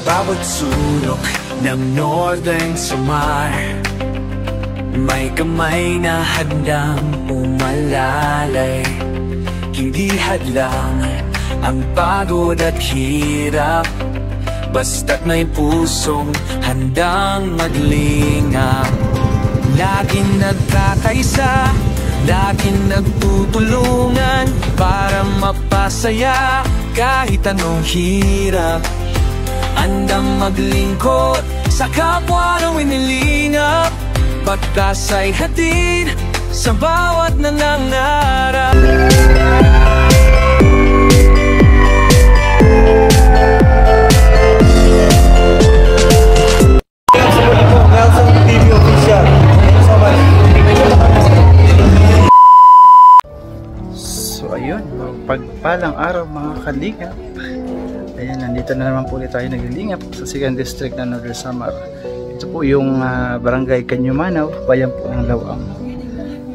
bawat sulok ng Northern Samar, may kamay na handang umalalay. Hindi hadlang ang pagod at hirap, basta't may pusong handang maglingap. Laging nagkakaisa, laging nagtutulungan para mapasaya kahit anong hirap. Andang maglingkod sa kapwa ng winilingap, pagkasa'y hatid sa bawat nangangarap. Nelson TV Official. So ayun, pagpalang araw mga kalingap. Ayan, nandito na naman po ulit tayo naglilingap sa 2nd District ng Northern Samar. Ito po yung Barangay Kanyumanaw, bayan po ng Lawang.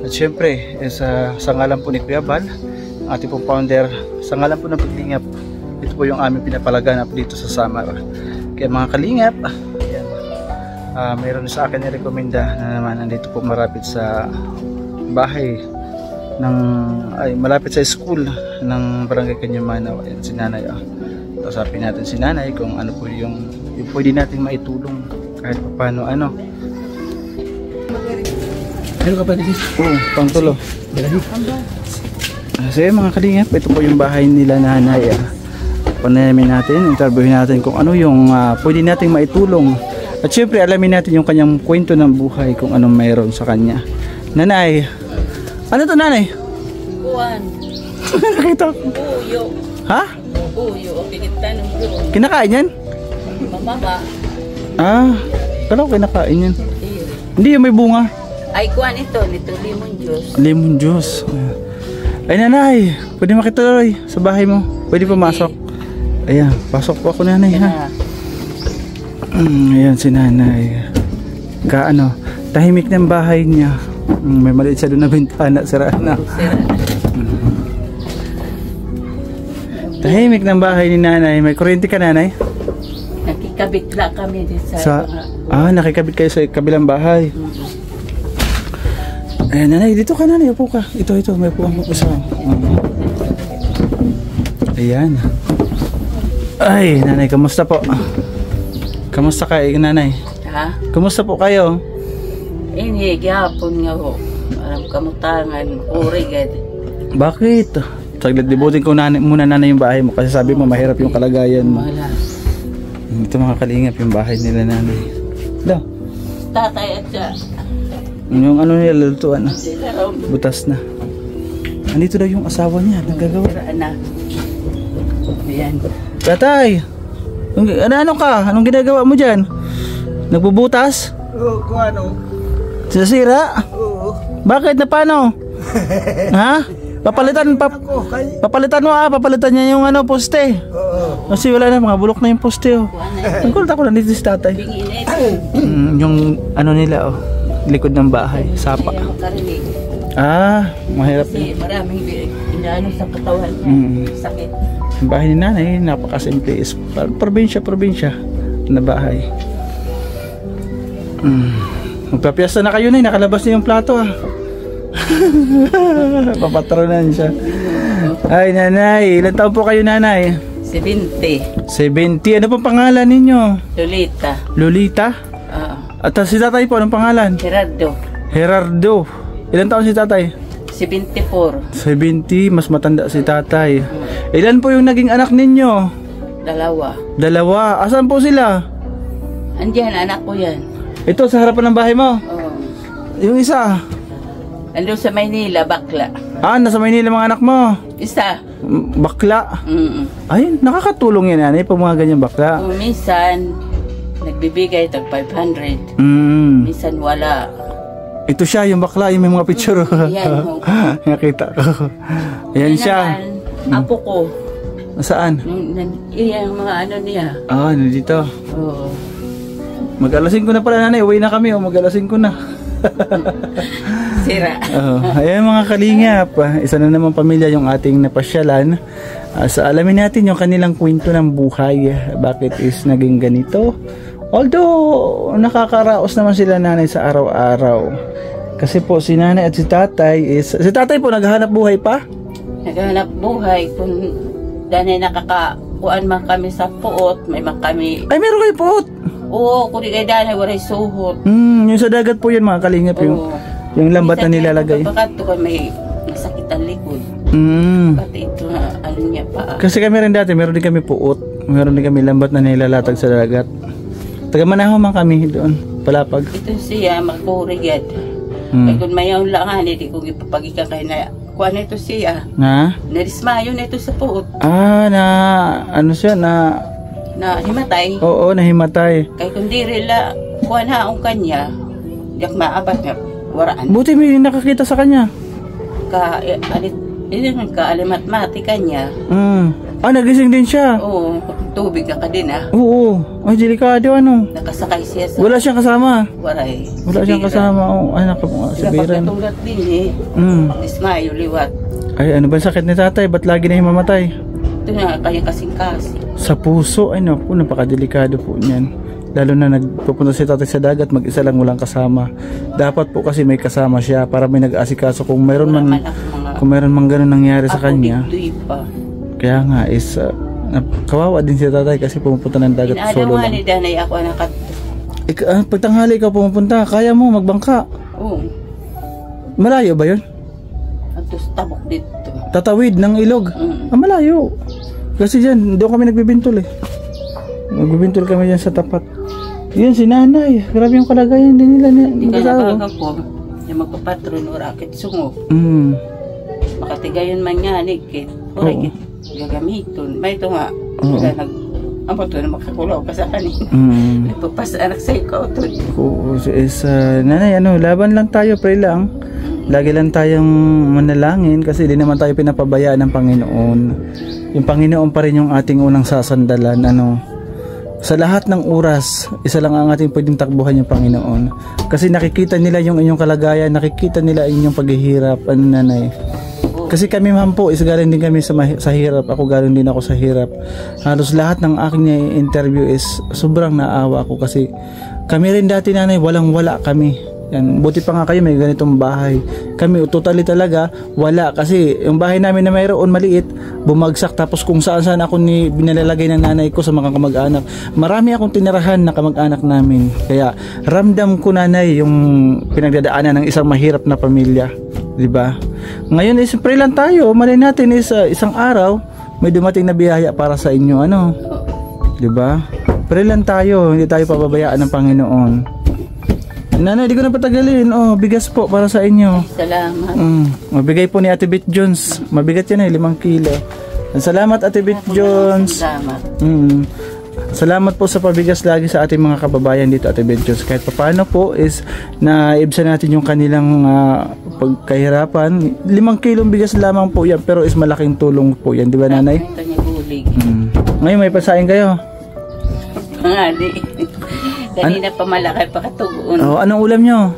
At syempre, sa ngalan po ni Kuya Bal, ang ating po founder, sa ngalan po ng paglingap, ito po yung aming pinapalaganap dito sa Samar. Kaya mga kalingap, ayan, mayroon sa akin nirekomenda na naman nandito po marapit sa bahay malapit sa school ng Barangay Kanyumanaw. Ayan, si Nanay. Usapin natin si Nanay kung ano po yung pwede natin maitulong kahit paano ano. Ano ka pa dito? Oo, pangtulo. So mga kalingap, ito po yung bahay nila Nanay. Panayamin natin, interviewin natin kung ano yung pwede natin maitulong. At syempre alamin natin yung kanyang kwento ng buhay, kung anong mayroon sa kanya. Nanay, ano to Nanay? Buwan. Nakita ko. Uyo. Ha? Uyo. Pinitan ng buwan. Kinakain yan? Mamaba. Kala ko kinakain yan. Hindi yung may bunga. Ay, kuwan ito. Nito lemon juice. Lemon juice. Ay Nanay, pwede makituloy sa bahay mo. Pwede pumasok. Ayan, pasok po ako Nanay ha. Ayan si Nanay. Tahimik ng bahay niya. May maliit siya doon na bintana, sira na. Tahimik ng bahay ni Nanay. May kuryente ka Nanay? Nakikabit lang kami sa nakikabit kayo sa kabilang bahay. Ayan Nanay, dito ka Nanay, upo ka. Ito, may upuan ko sa. Ayan. Ay Nanay, kamusta po? Kamusta kayo Nanay? Ha? Kamusta po kayo? Ini, gihapon nga ho. Alam kamutangan, urigad. Bakit? Saglit, libutin ko muna Nanay yung bahay mo kasi sabi mo mahirap yung kalagayan mo. Wala. Ito mga kalingap yung bahay nila Nanay. Tatay at siya. Yung ano nila lutuan na. Butas na. Andito daw yung asawa niya, nagagawa. Ayan. Tatay! Ano ka? Anong ginagawa mo dyan? Nagbubutas? Oo, kung ano? Sasira? Oo. Bakit? Na paano? Ha? Papalitan niya yung poste. Oo. Kasi wala na, mga bulok na yung poste Ang kulit ako nandito si tatay. Yung nila likod ng bahay, sapa. Mahirap kasi maraming inaano sa katawan. Sakit. Yung bahay ni Nanay, napakasimple. Probinsya na bahay. Magpapiesta na kayo Nay, nakalabas na yung plato papatronan siya. Ay Nanay, ilan taon po kayo Nanay? 70. 70. Ano pong pangalan ninyo? Lolita. Lolita? At si tatay po, anong pangalan? Gerardo. Ilan taon si tatay? 74. 70, mas matanda si tatay. Ilan po yung naging anak ninyo? Dalawa. Asan po sila? Andiyan, anak ko yan. Ito, sa harapan ng bahay mo? Oo. Yung isa? Andun sa Maynila, bakla. Nasa Maynila mga anak mo? Isa. Bakla? Ay, nakakatulong yan Nanay pag mga ganyan bakla. Minsan, nagbibigay tag 500. Minsan wala. Ito siya, yung bakla, yung may mga picture. Yan. Nakita ko. Ayan siya. Apo ko. Saan? Yung mga ano niya. Nandito. Oo. Mag-alasin ko na pala Nanay, uwi na kami Mag-alasin ko na. Sira. Ayan mga kalingap, isa na naman pamilya yung ating napasyalan. So alamin natin yung kanilang kwento ng buhay, bakit is naging ganito. Although nakakaraos naman sila nanay sa araw-araw. Kasi po si nanay at si tatay po naghahanap buhay pa. Naghanap buhay kung danay nakakakuan man kami sa puot, may man kami. Ay meron kayo puot. Oo, kung di kayo danay waray suhot. Yung sa dagat po yan mga kalingap, yung lambat na nilalagay. Bakit ko may nasakit ang likod. Pati ito na ano niya pa. Kasi kami rin dati, meron din kami puot. Meron din kami lambat na nilalatag sa dagat. Taga Manahaw man kami doon, Palapag. Ito siya, magburigad. Kaya kung mayaw lang, hindi ko ipapagikan kayo na kuha na ito siya. Na? Narismayo na ito sa puot. Ano siya, Na himatay. Oo, nahimatay. Kaya kung di rila, kuha na ang kanya, yak maabat nga, waraan. Buti may nakakita sa kanya. Kaalimat-mati kanya. Nagising din siya. Oo, tubig ka din Oo. Ay, delikado ano. Nakasakay siya sa... Wala siyang kasama. Waray. Wala siyang kasama. Anak ko sa biran. Pagkatunggat din Dismayo, liwat. Ay, ano ba sakit ni tatay? Ba't lagi na himamatay? Ito na, kaya kasing-kasi. Sa puso, ay naku, napakadelikado po niyan. Lalo na nagpupunta si tatay sa dagat, mag-isa lang walang kasama. Dapat po kasi may kasama siya para may nag-asikaso kung mayroon man ganun nangyari sa kanya. Pa. Kaya nga is kawawa din si tatay kasi pumupunta ng dagat solo lang. Ni danay ako anak. Pagtanghali ka pumupunta, kaya mo magbangka. Oo. Malayo ba yun? At tabok dito. Tatawid ng ilog. Malayo. Kasi dyan, doon kami nagbibintol Nagbibintol kami dyan sa tapat. Yun, si nanay. Grabe yung kalagayan din nila. Hindi ka nakakapom. Yung magpapatron o racket sungo. Makatigayon man nga, nikit. Oray, gagamiton. May ito nga. Ampo to na makakulaw ka sa kanina. Nagpapas anak sa ikaw to. Nanay, laban lang tayo, pray lang. Lagi lang tayong manalangin kasi di naman tayo pinapabayaan ng Panginoon. Yung Panginoon pa rin yung ating unang sasandalan. Sa lahat ng oras, isa lang ang ating pwedeng takbuhan yung Panginoon. Kasi nakikita nila yung inyong kalagayan, nakikita nila inyong paghihirap, nanay. Kasi kami man po, galing din kami sa hirap. Ako galing din ako sa hirap. Halos lahat ng aking interview is sobrang naawa ako kasi kami rin dati nanay, walang-wala kami. Yan, buti pa nga kayo may ganitong bahay. Kami totally talaga wala kasi yung bahay namin na mayroon maliit, bumagsak tapos kung saan ako binalalagay ng nanay ko sa mga kamag-anak. Marami akong tinirahan na kamag-anak namin. Kaya ramdam ko nanay yung pinagdadaanan ng isang mahirap na pamilya, 'di ba? Ngayon is pray lang tayo, malay natin is isang araw may dumating na biyaya para sa inyo, 'di ba? Pray lang tayo, hindi tayo pababayaan ng Panginoon. Nanay, di ko na patagalin. Bigas po para sa inyo. Salamat. Mabigay po ni Ate Beth Jones. Mabigat yan 5 kilo. Salamat Ate Beth Jones. Salamat. Salamat po sa pabigas lagi sa ating mga kababayan dito Ate Beth Jones. Kahit paano po is naibsan natin yung kanilang pagkahirapan. 5 kilong bigas lamang po yan pero is malaking tulong po yan. Di ba nanay? Ngayon may pasain kayo? Pangadi. Kanina pa malaki pa katugon. Anong ulam nyo?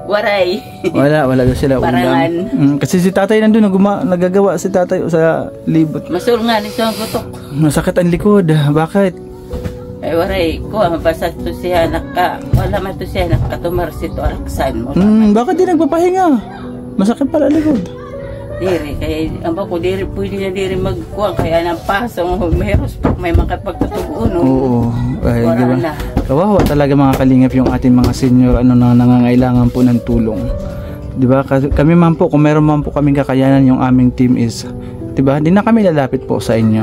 Waray. Wala sila ulam. Kasi si tatay nandun, nagagawa si tatay sa libot. Masul nga nito ang gutok. Masakit ang likod. Bakit? Ay waray ko, mabasa to siya wala man to siya nakatumar sito araksan mo. Bakit di nagpapahinga? Masakit pala likod. Diri, kaya ang bako pwede na diri magkuha kaya ng pasong may makapagtutugon. Oo. Ay, diba? Kawawa talaga mga kalingap yung ating mga senior na nangangailangan po ng tulong. 'Di ba? Kami man po kung meron man po kaming kakayanan yung aming team is 'di ba? Hindi na kami lalapit po sa inyo.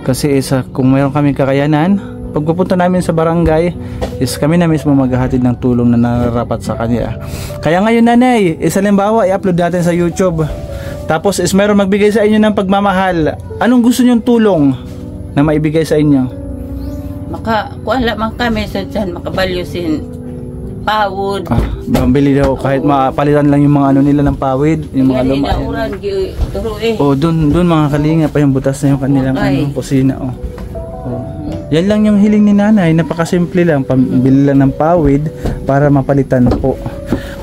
Kasi kung meron kaming kakayanan, pagpupunta namin sa barangay is kami na mismo maghahatid ng tulong na nararapat sa kanila. Kaya ngayon nanay, halimbawa i-upload natin sa YouTube. Tapos is meron magbigay sa inyo ng pagmamahal. Anong gusto nyong tulong na maibigay sa inyo? Kuan lang kami sa dyan, makabalyusin pawod. Bambili daw kahit mapalitan lang yung mga nila ng pawid, yung mga lumaan. Doon mga kalinga pa yung butas na yung kanilang kusina. Yan lang yung hiling ni nanay, napakasimple lang, pambili lang ng pawid para mapalitan po.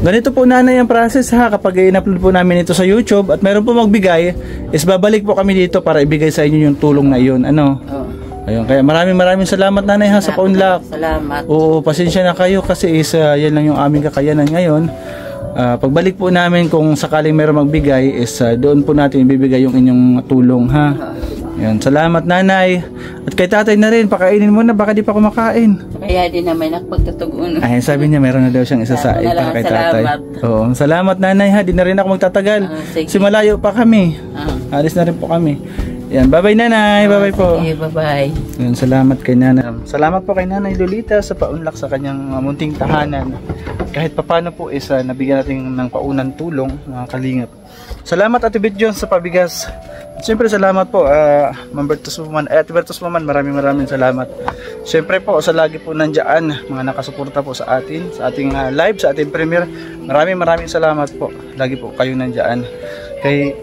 Ganito po nanay ang process ha, kapag in-upload po namin ito sa YouTube at meron po magbigay, is babalik po kami dito para ibigay sa inyo yung tulong na yun. Ano? Oo. Ayun, kaya maraming salamat nanay ha sa paunlak. Salamat. Oo, pasensya na kayo kasi is yan lang yung aming kakayanan ngayon. Pagbalik po namin kung sakaling meron magbigay is doon po natin ibibigay yung inyong tulong ha. Ayun, salamat nanay. At kay tatay na rin, pakainin mo na, baka di pa kumakain. Kaya din naman nakapagtatugon. Ay, sabi niya meron na daw siyang isasain para kay tatay. Oo, salamat nanay ha, di na rin ako magtatagal. Kasi malayo pa kami. Alis na rin po kami. Yan, bye-bye nanay, bye-bye po. Okay, bye-bye. Yan, salamat kay nanay. Salamat po kay nanay Lolita sa paunlak sa kanyang munting tahanan. Kahit papano po is nabigyan natin ng paunang tulong, mga kalingap. Salamat Ate Bidjon sa pabigas. Siyempre salamat po Ma'am Bertus Maman. Ate Bertus Maman, maraming salamat. Siyempre po sa lagi po nandiyan mga nakasuporta po sa atin, sa ating live, sa ating premiere. Maraming salamat po. Lagi po kayo nandiyan. Kay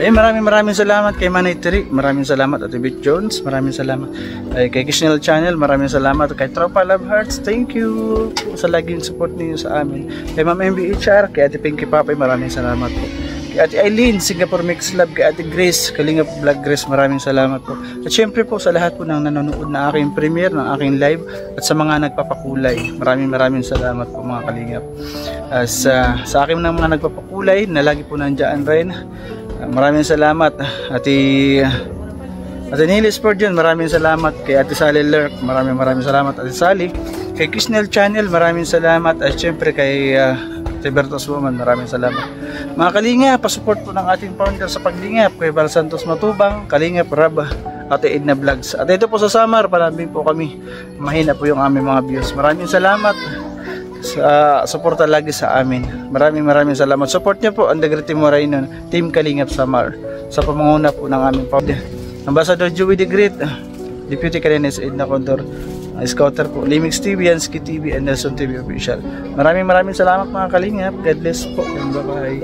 maraming salamat kay Manay Tiri, maraming salamat Ate Bit Jones, maraming salamat kay Kishnell Channel, maraming salamat kay Tropa Love Hearts, thank you po sa laging support niyo sa amin. Kay Ma'am MBHR, kay Ate Pinky Papay, maraming salamat po. Kay Ate Eileen, Singapore Mix Love, kay Ate Grace, Kalingap Vlog Grace, maraming salamat po. At syempre po sa lahat po ng nanonood na aking premiere, ng aking live, at sa mga nagpapakulay, maraming salamat po mga Kalingap. Sa akin ng mga nagpapakulay na lagi po nandiyan rin, maraming salamat Ate Nilis Spurgeon, maraming salamat kay Ate Sally Lurk, maraming salamat Ate Sally, kay Kishnell Channel, maraming salamat, at syempre kay Ate Bertos Woman, maraming salamat. Mga Kalingap, pasupport po ng ating founder sa paglingap, kay Val Santos Matubang, Kalingap Rab, Ate Edna Vlogs. At ito po sa Samar, palambing po kami, mahina po yung aming mga views. Maraming salamat sa suporta lagi sa amin. Maraming salamat. Support niyo po ang Dagre Team Morainon, Team Kalingap Samar, sa pamanguna po ng aming founder Ambassador Joey the Great, Deputy Kalines Edna Condor, Scouter po, Limix TV, Yansky TV, and Nelson TV Official. Maraming salamat mga Kalingap. God bless po. Bye bye.